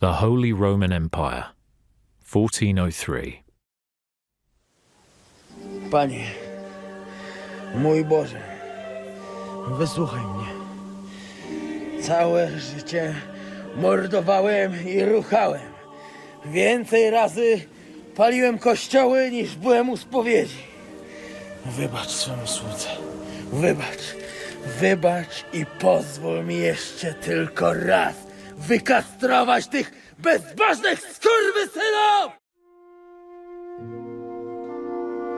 The Holy Roman Empire, 1403. Panie, mój Boże, wysłuchaj mnie. Całe życie mordowałem i ruchałem. Więcej razy paliłem kościoły niż byłem u spowiedzi. Wybacz swemu słudze. Wybacz i pozwól mi jeszcze tylko raz wykastrować tych bezbożnych skurwysynów!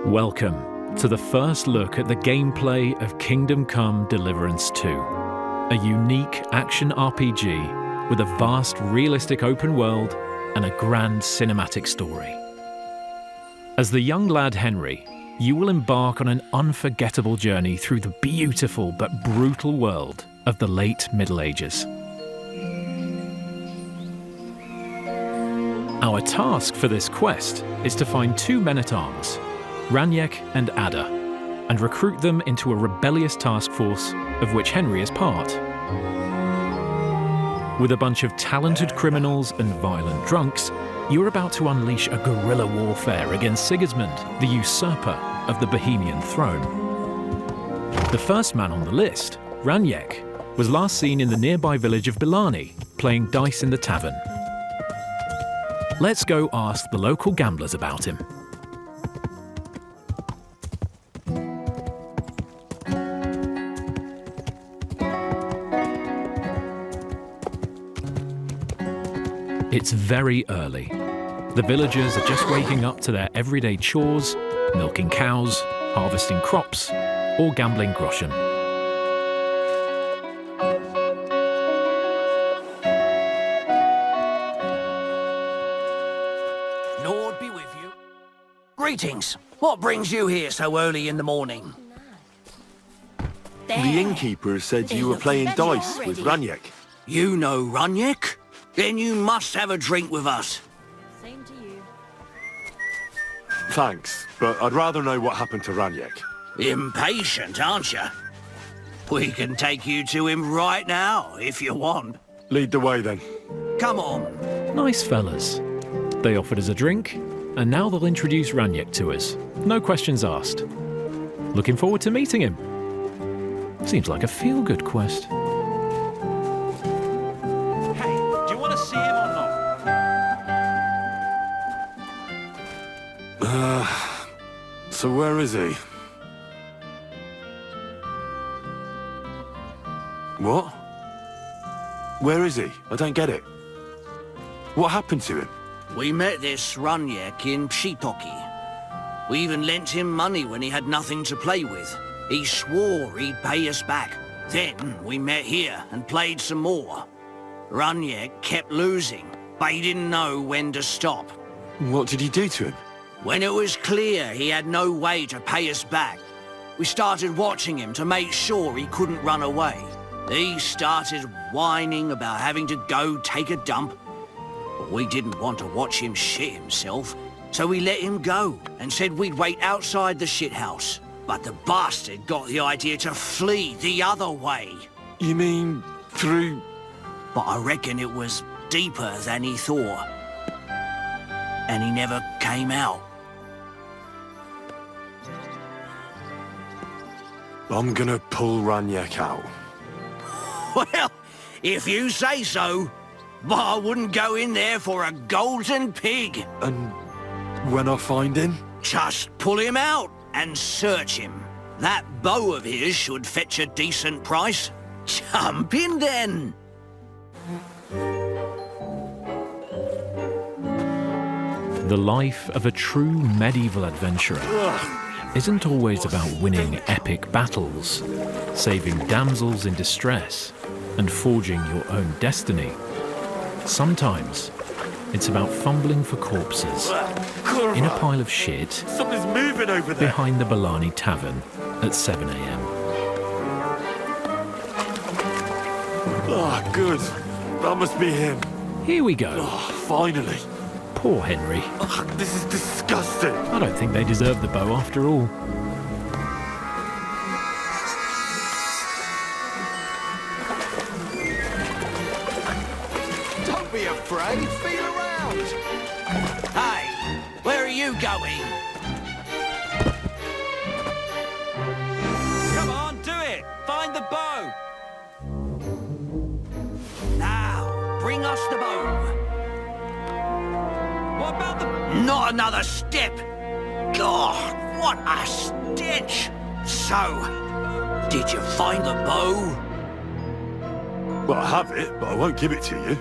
Welcome to the first look at the gameplay of Kingdom Come Deliverance 2, a unique action RPG with a vast realistic open world and a grand cinematic story. As the young lad Henry, you will embark on an unforgettable journey through the beautiful but brutal world of the late Middle Ages. Our task for this quest is to find two men-at-arms, Raniek and Ada, and recruit them into a rebellious task force of which Henry is part. With a bunch of talented criminals and violent drunks, you're about to unleash a guerrilla warfare against Sigismund, the usurper of the Bohemian throne. The first man on the list, Raniek, was last seen in the nearby village of Bilani, playing dice in the tavern. Let's go ask the local gamblers about him. It's very early. The villagers are just waking up to their everyday chores, milking cows, harvesting crops, or gambling groschen. Lord be with you. Greetings. What brings you here so early in the morning? The innkeeper said you were playing dice with Raniek. You know Raniek? Then you must have a drink with us. Same to you. Thanks, but I'd rather know what happened to Raniek. Impatient, aren't you? We can take you to him right now, if you want. Lead the way then. Come on. Nice fellas. They offered us a drink, and now they'll introduce Raniek to us. No questions asked. Looking forward to meeting him. Seems like a feel-good quest. Hey, do you want to see him or not? So where is he? What? Where is he? I don't get it. What happened to him? We met this Raniek in Pshitoki. We even lent him money when he had nothing to play with. He swore he'd pay us back. Then we met here and played some more. Raniek kept losing, but he didn't know when to stop. What did he do to him? When it was clear he had no way to pay us back, we started watching him to make sure he couldn't run away. He started whining about having to go take a dump. But we didn't want to watch him shit himself, so we let him go and said we'd wait outside the shithouse. But the bastard got the idea to flee the other way. You mean through... But I reckon it was deeper than he thought. And he never came out. I'm gonna pull Raniek out. Well, if you say so. But I wouldn't go in there for a golden pig. And when I find him? Just pull him out and search him. That bow of his should fetch a decent price. Jump in then. The life of a true medieval adventurer isn't always about winning epic battles, saving damsels in distress, and forging your own destiny. Sometimes it's about fumbling for corpses in a pile of shit Something's moving over there. behind the Bilani Tavern at 7 a.m. Ah, good. That must be him. Here we go. Oh, finally. Poor Henry. Ugh, this is disgusting. I don't think they deserve the bow after all. Don't be afraid. Feel around. Hey, where are you going? Come on, do it! Find the bow! Now, bring us the bow. What about the... Not another step! God, what a stench! So, did you find the bow? Well, I have it, but I won't give it to you.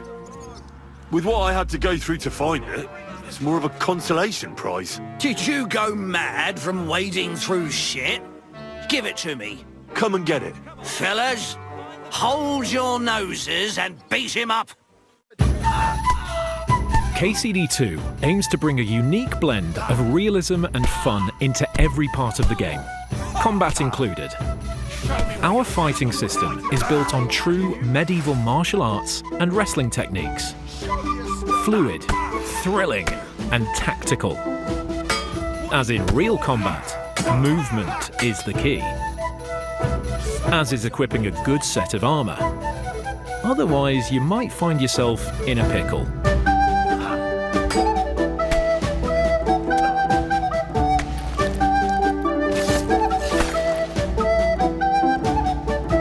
With what I had to go through to find it, it's more of a consolation prize. Did you go mad from wading through shit? Give it to me. Come and get it. Fellas, hold your noses and beat him up. KCD2 aims to bring a unique blend of realism and fun into every part of the game, combat included. Our fighting system is built on true medieval martial arts and wrestling techniques. Fluid, thrilling, and tactical. As in real combat, movement is the key. As is equipping a good set of armour. Otherwise, you might find yourself in a pickle.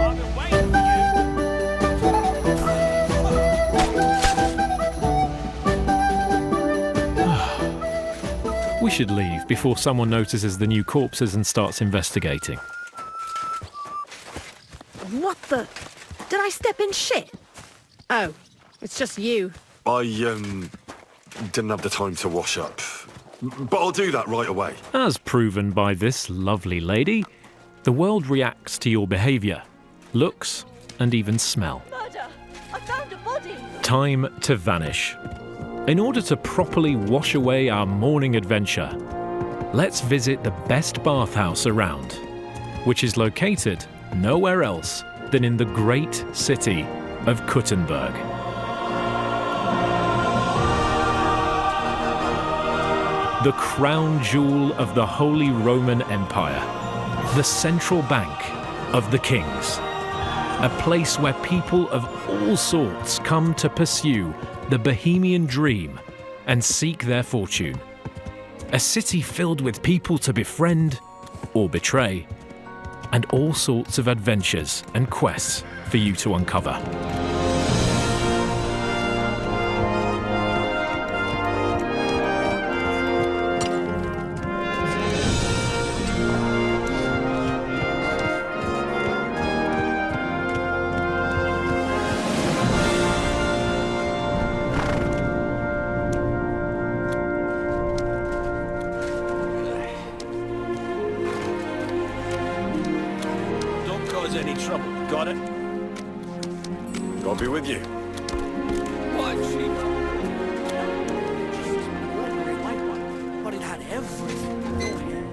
I've been waiting for you. We should leave before someone notices the new corpses and starts investigating. What the? Did I step in shit? Oh, it's just you. I, didn't have the time to wash up. But I'll do that right away. As proven by this lovely lady, the world reacts to your behaviour, looks, and even smell. Murder! I found a body! Time to vanish. In order to properly wash away our morning adventure, let's visit the best bathhouse around, which is located nowhere else than in the great city of Kuttenberg. The crown jewel of the Holy Roman Empire, the central bank of the kings, a place where people of all sorts come to pursue the Bohemian dream and seek their fortune. A city filled with people to befriend or betray, and all sorts of adventures and quests for you to uncover. Don't cause any trouble. Got it? I'll be with you. What, Sheila? But it had everything.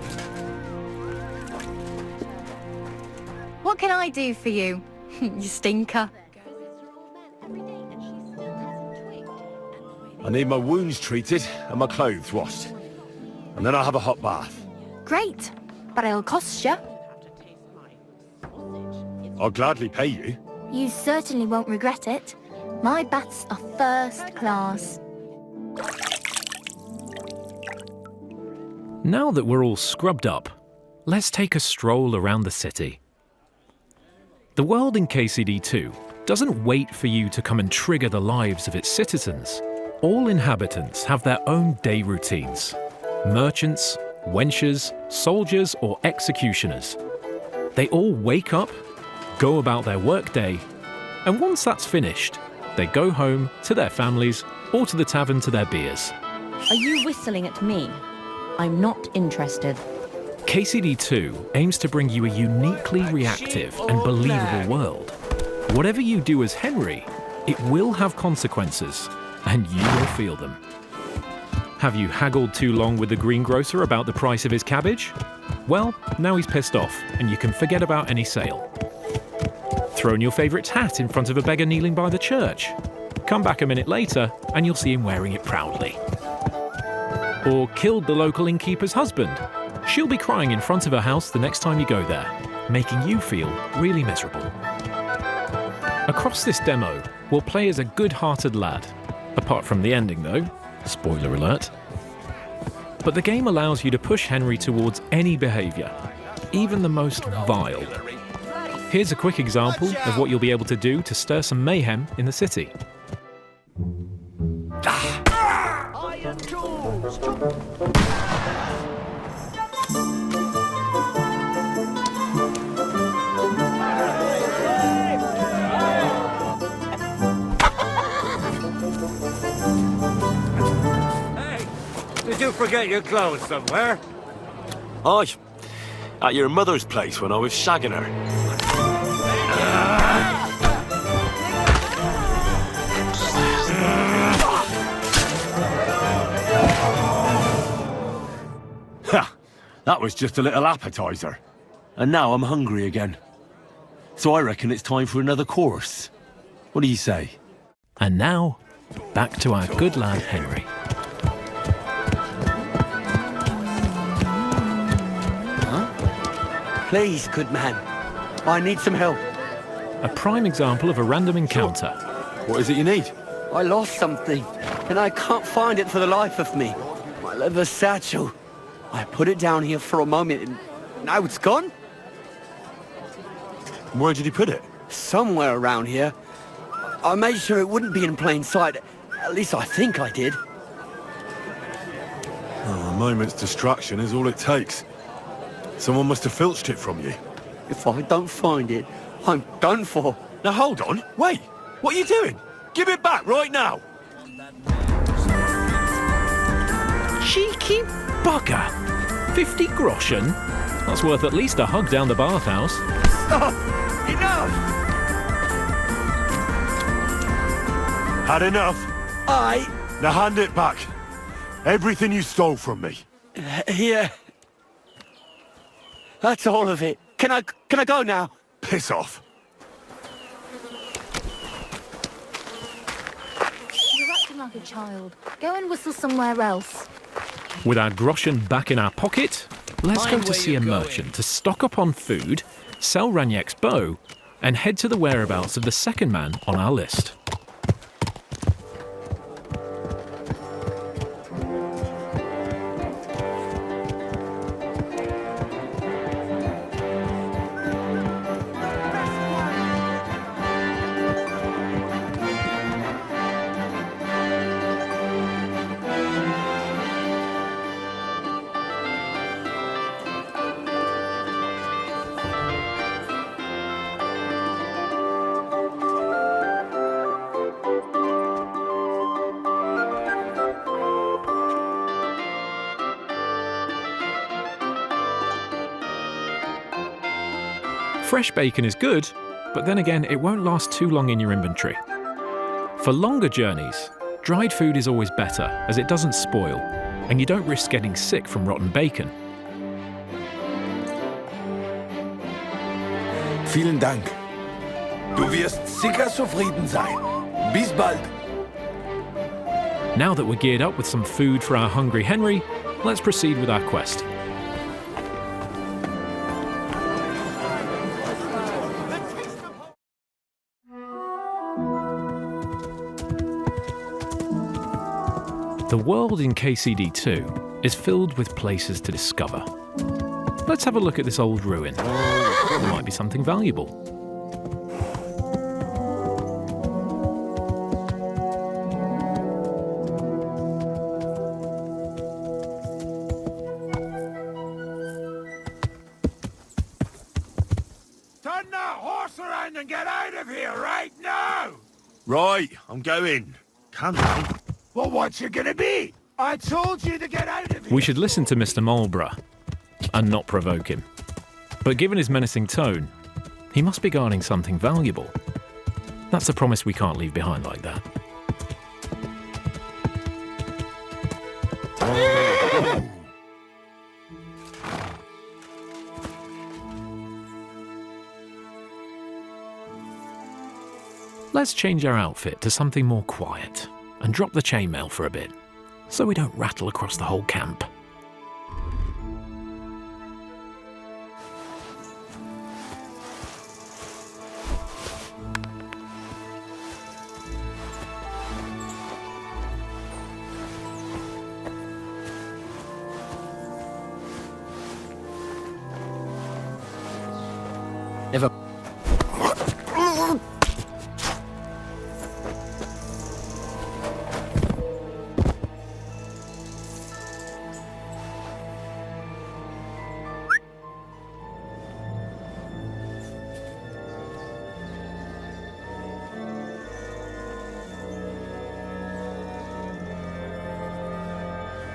What can I do for you, you stinker? I need my wounds treated and my clothes washed. And then I'll have a hot bath. Great, but it'll cost you. I'll gladly pay you. You certainly won't regret it. My baths are first class. Now that we're all scrubbed up, let's take a stroll around the city. The world in KCD2 doesn't wait for you to come and trigger the lives of its citizens. All inhabitants have their own day routines. Merchants, wenchers, soldiers or executioners. They all wake up, go about their workday, and once that's finished, they go home to their families or to the tavern to their beers. Are you whistling at me? I'm not interested. KCD2 aims to bring you a uniquely reactive and believable world. Whatever you do as Henry, it will have consequences, and you will feel them. Have you haggled too long with the greengrocer about the price of his cabbage? Well, now he's pissed off, and you can forget about any sale. Thrown your favourite hat in front of a beggar kneeling by the church? Come back a minute later, and you'll see him wearing it proudly. Or killed the local innkeeper's husband? She'll be crying in front of her house the next time you go there, making you feel really miserable. Across this demo, we'll play as a good-hearted lad, Apart from the ending though, spoiler alert. But the game allows you to push Henry towards any behaviour, even the most vile. Here's a quick example of what you'll be able to do to stir some mayhem in the city. Iron tools! Did you forget your clothes somewhere? Aye. At your mother's place when I was shagging her. Ha! That was just a little appetizer. And now I'm hungry again. So I reckon it's time for another course. What do you say? And now, back to our good lad Henry. Please, good man. I need some help. A prime example of a random encounter. What is it you need? I lost something, and I can't find it for the life of me. My leather satchel. I put it down here for a moment, and now it's gone? Where did you put it? Somewhere around here. I made sure it wouldn't be in plain sight. At least I think I did. Oh, a moment's distraction is all it takes. Someone must have filched it from you. If I don't find it, I'm done for. Now hold on, wait. What are you doing? Give it back right now. Cheeky bugger! 50 groschen? That's worth at least a hug down the bathhouse. Stop! Enough! Had enough? I... Now hand it back. Everything you stole from me. Here. That's all of it. Can I go now? Piss off. You're acting like a child. Go and whistle somewhere else. With our groschen back in our pocket, let's go Mind to where see a you're going. merchant to stock up on food, sell Raniek's bow, and head to the whereabouts of the second man on our list. Fresh bacon is good, but then again, it won't last too long in your inventory. For longer journeys, dried food is always better, as it doesn't spoil, and you don't risk getting sick from rotten bacon. Vielen Dank. Du wirst sicher zufrieden sein. Bis bald. Now that we're geared up with some food for our hungry Henry, let's proceed with our quest. The world in KCD2 is filled with places to discover. Let's have a look at this old ruin. There might be something valuable. Turn that horse around and get out of here right now! Right, I'm going. Calm down. Well, what's it gonna be? I told you to get out of here! We should listen to Mr. Marlborough and not provoke him. But given his menacing tone, he must be guarding something valuable. That's a promise we can't leave behind like that. Let's change our outfit to something more quiet and drop the chainmail for a bit, so we don't rattle across the whole camp. If a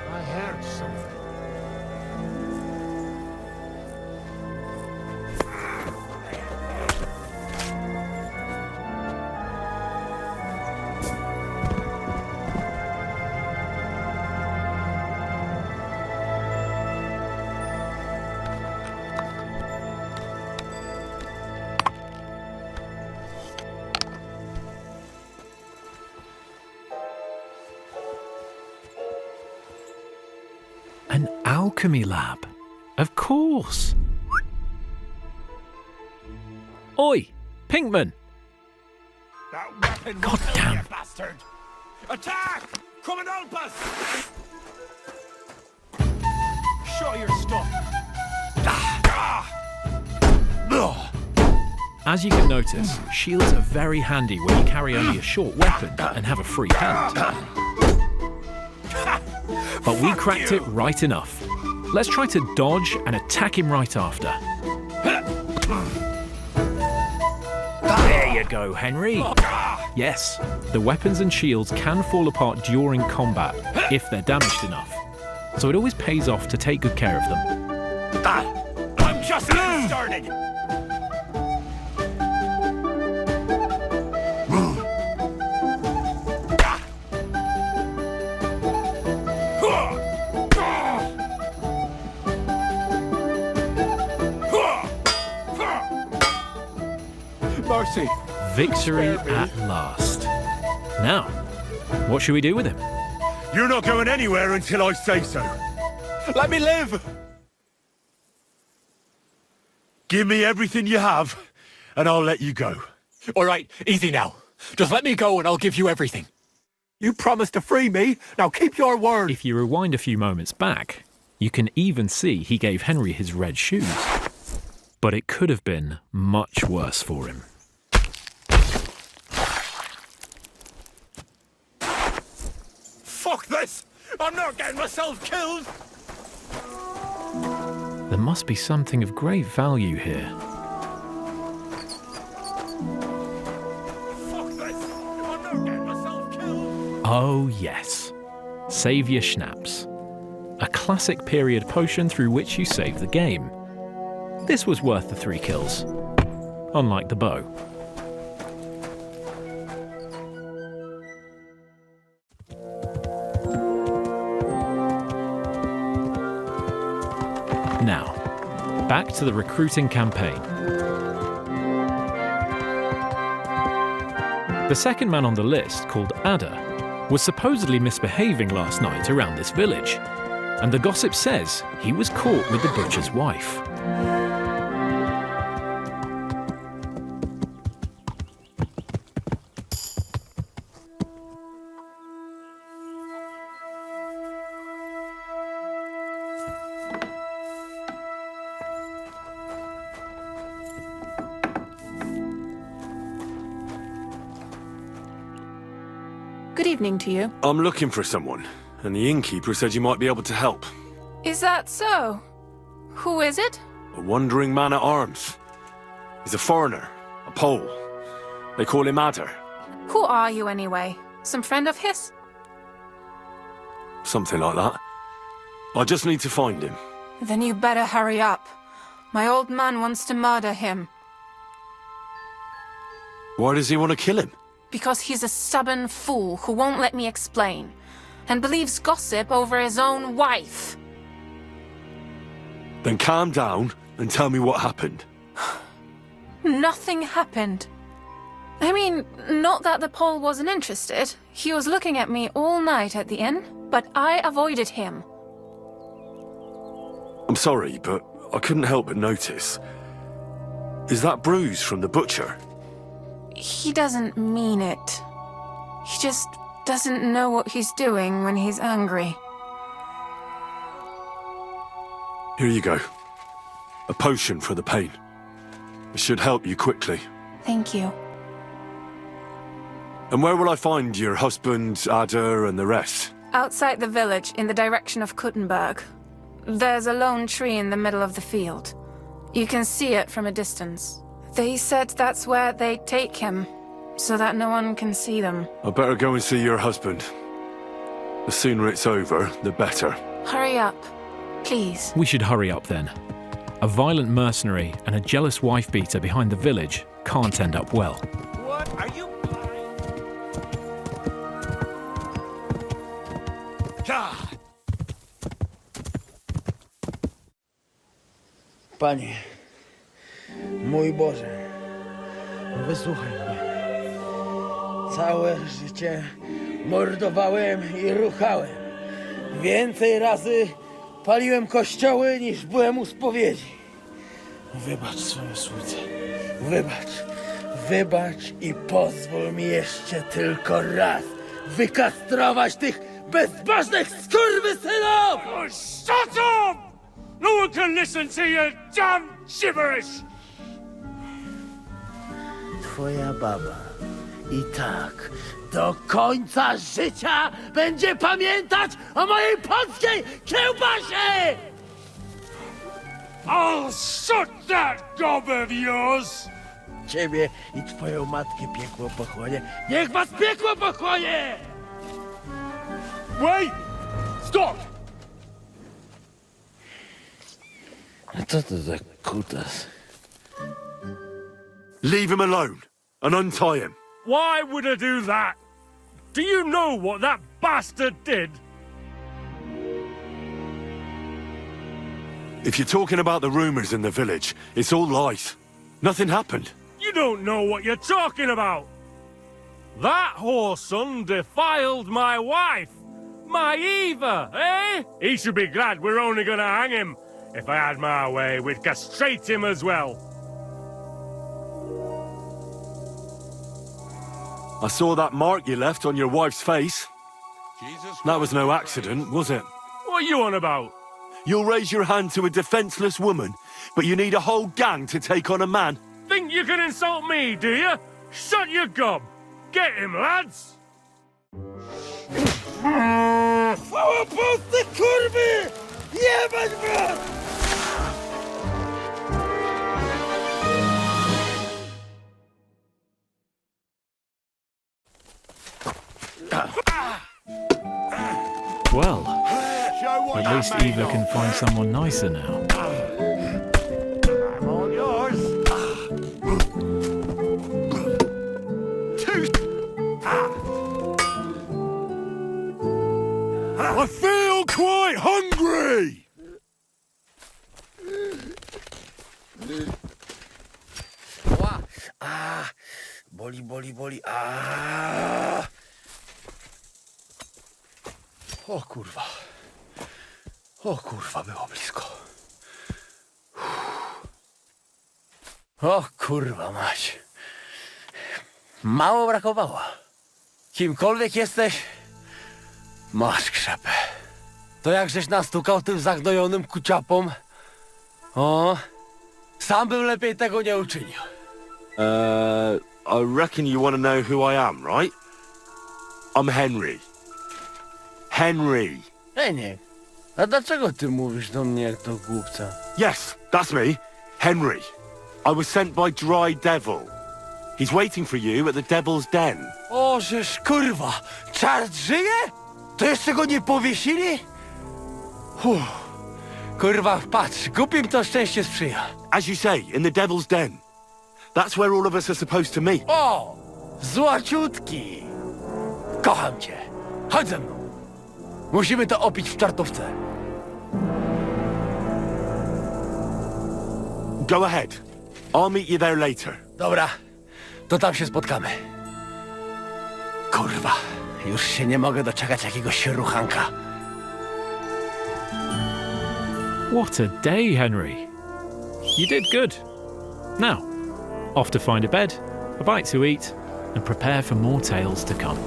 I heard something. An alchemy lab. Of course. Oi, Pinkman. That weapon God will kill damn. you, bastard! Attack! Come and help us! Show your stuff. As you can notice, shields are very handy when you carry only a short weapon and have a free hand. But we cracked it right enough. Let's try to dodge and attack him right after. There you go, Henry. Yes, the weapons and shields can fall apart during combat if they're damaged enough. So it always pays off to take good care of them. I'm just getting started! Mercy. Victory at last. Now, what should we do with him? You're not going anywhere until I say so. Let me live. Give me everything you have, and I'll let you go. All right, easy now. Just let me go and I'll give you everything. You promised to free me. Now keep your word. If you rewind a few moments back, you can even see he gave Henry his red shoes. But it could have been much worse for him. Fuck this! I'm not getting myself killed! There must be something of great value here. Fuck this! I'm not getting myself killed! Oh yes, Saviour Schnapps. A classic period potion through which you save the game. This was worth the 3 kills, unlike the bow. Now, back to the recruiting campaign. The second man on the list, called Ada, was supposedly misbehaving last night around this village, and the gossip says he was caught with the butcher's wife. Good evening to you. I'm looking for someone, and the innkeeper said you might be able to help. Is that so? Who is it? A wandering man at arms. He's a foreigner, a Pole. They call him Adder. Who are you anyway? Some friend of his? Something like that. I just need to find him. Then you better hurry up. My old man wants to murder him. Why does he want to kill him? Because he's a stubborn fool who won't let me explain, and believes gossip over his own wife. Then calm down and tell me what happened. Nothing happened. I mean, not that the Pole wasn't interested. He was looking at me all night at the inn, but I avoided him. I'm sorry, but I couldn't help but notice. Is that bruise from the butcher? He doesn't mean it. He just doesn't know what he's doing when he's angry. Here you go. A potion for the pain. It should help you quickly. Thank you. And where will I find your husband, Ada, and the rest? Outside the village, in the direction of Kuttenberg. There's a lone tree in the middle of the field. You can see it from a distance. They said that's where they take him, so that no one can see them. I better go and see your husband. The sooner it's over, the better. Hurry up, please. We should hurry up then. A violent mercenary and a jealous wife-beater behind the village can't end up well. What? Are you blind? God! Panie, mój Boże, wysłuchaj mnie. Całe życie mordowałem i ruchałem. Więcej razy paliłem kościoły, niż byłem u spowiedzi. Wybacz swoją słudze. Wybacz i pozwól mi jeszcze tylko raz wykastrować tych bezbożnych skurwysynów! Oh, shut up! No one can listen to your damn gibberish! Twoja baba i tak do końca życia będzie pamiętać o mojej polskiej kiełbasie! I'll shut that gob of yours! Ciebie i twoją matkę piekło pochłonie. Niech was piekło pochłonie! Wait! Stop! A co to za kutas? Leave him alone and untie him. Why would I do that? Do you know what that bastard did? If you're talking about the rumors in the village, it's all lies. Nothing happened. You don't know what you're talking about. That whoreson defiled my wife. My Eva, eh? He should be glad we're only gonna hang him. If I had my way, we'd castrate him as well. I saw that mark you left on your wife's face. That was no accident, was it? What are you on about? You'll raise your hand to a defenseless woman, but you need a whole gang to take on a man. Think you can insult me, do you? Shut your gob. Get him, lads! Chwała Polsce, kurwy! Jebać was! Well, at least Eva can find someone nicer now. I'm all yours. I feel quite hungry! Boli. O kurwa. Było blisko. O kurwa mać. Mało brakowało. Kimkolwiek jesteś, masz krzepę. To jak żeś nastukał tym zagnojonym kuciapom, o, sam bym lepiej tego nie uczynił. I reckon you want to know who I am, right? I'm Henry. Henry. Nie. A dlaczego ty mówisz do mnie jak do głupca? Yes, that's me. Henry. I was sent by Dry Devil. He's waiting for you at the Devil's Den. O, żeż kurwa, czart żyje? To jeszcze go nie powiesili? Kurwa, patrz, głupim to szczęście sprzyja. As you say, in the Devil's Den. That's where all of us are supposed to meet. O, złaciutki. Kocham cię. Chodź ze mną. Musimy to opić w czartówce. Go ahead. I'll meet you there later. Dobra, to tam się spotkamy. Kurwa, już się nie mogę doczekać jakiegoś ruchanka. What a day, Henry. You did good. Now, off to find a bed, a bite to eat, and prepare for more tales to come.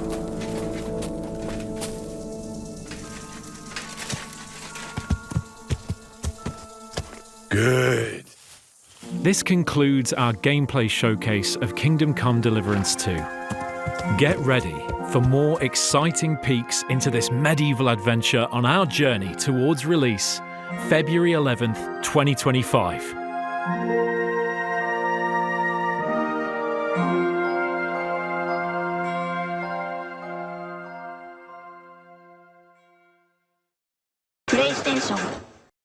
Good. This concludes our gameplay showcase of Kingdom Come Deliverance 2. Get ready for more exciting peeks into this medieval adventure on our journey towards release, February 11th, 2025.